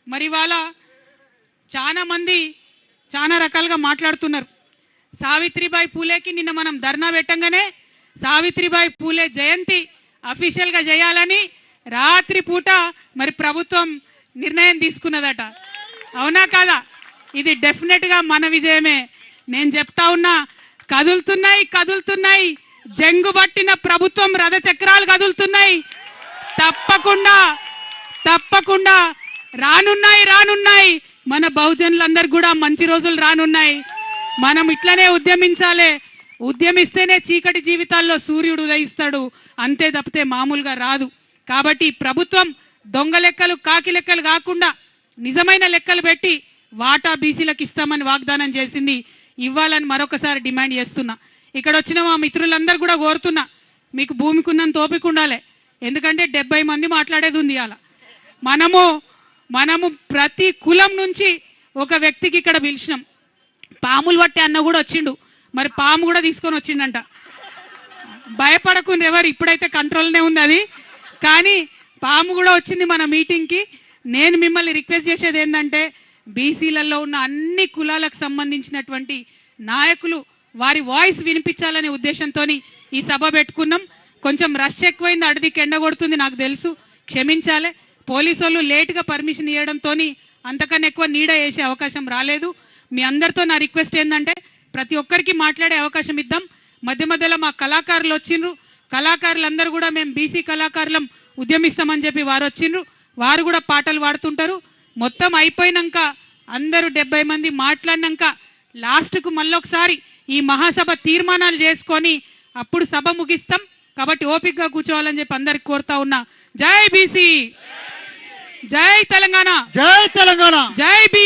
మరి ఇవాళ చాలా మంది చాలా రకాలుగా మాట్లాడుతున్నారు. సావిత్రిబాయి పూలేకి నిన్న మనం ధర్నా పెట్టంగానే సావిత్రిబాయి పూలే జయంతి అఫీషియల్గా చేయాలని రాత్రి పూట మరి ప్రభుత్వం నిర్ణయం తీసుకున్నదట. అవునా కాదా? ఇది డెఫినెట్గా మన విజయమే. నేను చెప్తా ఉన్నా, కదులుతున్నాయి కదులుతున్నాయి, జంగు పట్టిన ప్రభుత్వం రథచక్రాలు కదులుతున్నాయి. తప్పకుండా తప్పకుండా రానున్నాయి రానున్నాయి మన బహుజనులందరూ కూడా మంచి రోజులు రానున్నాయి. మనం ఇట్లనే ఉద్యమించాలి. ఉద్యమిస్తేనే చీకటి జీవితాల్లో సూర్యుడు ఉదయిస్తాడు, అంతే తప్పితే మామూలుగా రాదు. కాబట్టి ప్రభుత్వం దొంగ లెక్కలు కాకి లెక్కలు కాకుండా నిజమైన లెక్కలు పెట్టి వాటా బీసీలకు ఇస్తామని వాగ్దానం చేసింది. ఇవ్వాలని మరొకసారి డిమాండ్ చేస్తున్నా. ఇక్కడ వచ్చిన మా మిత్రులందరూ కూడా కోరుతున్నా, మీకు భూమికున్నంత ఓపిక ఉండాలి. ఎందుకంటే 70 మంది మాట్లాడేది ఉంది. అలా మనము ప్రతి కులం నుంచి ఒక వ్యక్తికి ఇక్కడ పిలిచినాం. పాములు పట్టే అన్న కూడా వచ్చిండు, మరి పాము కూడా తీసుకొని వచ్చిండంట. భయపడకుండా ఎవరు, ఇప్పుడైతే కంట్రోల్నే ఉంది అది, కానీ పాము కూడా వచ్చింది మన మీటింగ్కి. నేను మిమ్మల్ని రిక్వెస్ట్ చేసేది ఏంటంటే, బీసీలలో ఉన్న అన్ని కులాలకు సంబంధించినటువంటి నాయకులు వారి వాయిస్ వినిపించాలనే ఉద్దేశంతో ఈ సభ పెట్టుకున్నాం. కొంచెం రష్ ఎక్కువైంది, అడిదికి ఎండ కొడుతుంది నాకు తెలుసు, క్షమించాలి. పోలీసు వాళ్ళు లేట్గా పర్మిషన్ ఇవ్వడంతో అంతకన్నా ఎక్కువ నీడ వేసే అవకాశం రాలేదు. మీ అందరితో నా రిక్వెస్ట్ ఏంటంటే, ప్రతి ఒక్కరికి మాట్లాడే అవకాశం ఇద్దాం. మధ్య మధ్యలో మా కళాకారులు వచ్చిండ్రు, కళాకారులందరూ కూడా మేము బీసీ కళాకారులం ఉద్యమిస్తామని చెప్పి వారు వచ్చిండ్రు, వారు కూడా పాటలు పాడుతుంటారు. మొత్తం అయిపోయినాక అందరూ 70 మంది మాట్లాడినాక లాస్ట్కు మళ్ళొకసారి ఈ మహాసభ తీర్మానాలు చేసుకొని అప్పుడు సభ ముగిస్తాం. కాబట్టి ఓపికగా కూర్చోవాలని చెప్పి అందరికి కోరుతా ఉన్నా. జై బీసీ, జై తెలంగాణ, జై తెలంగాణ, జై బీసీ.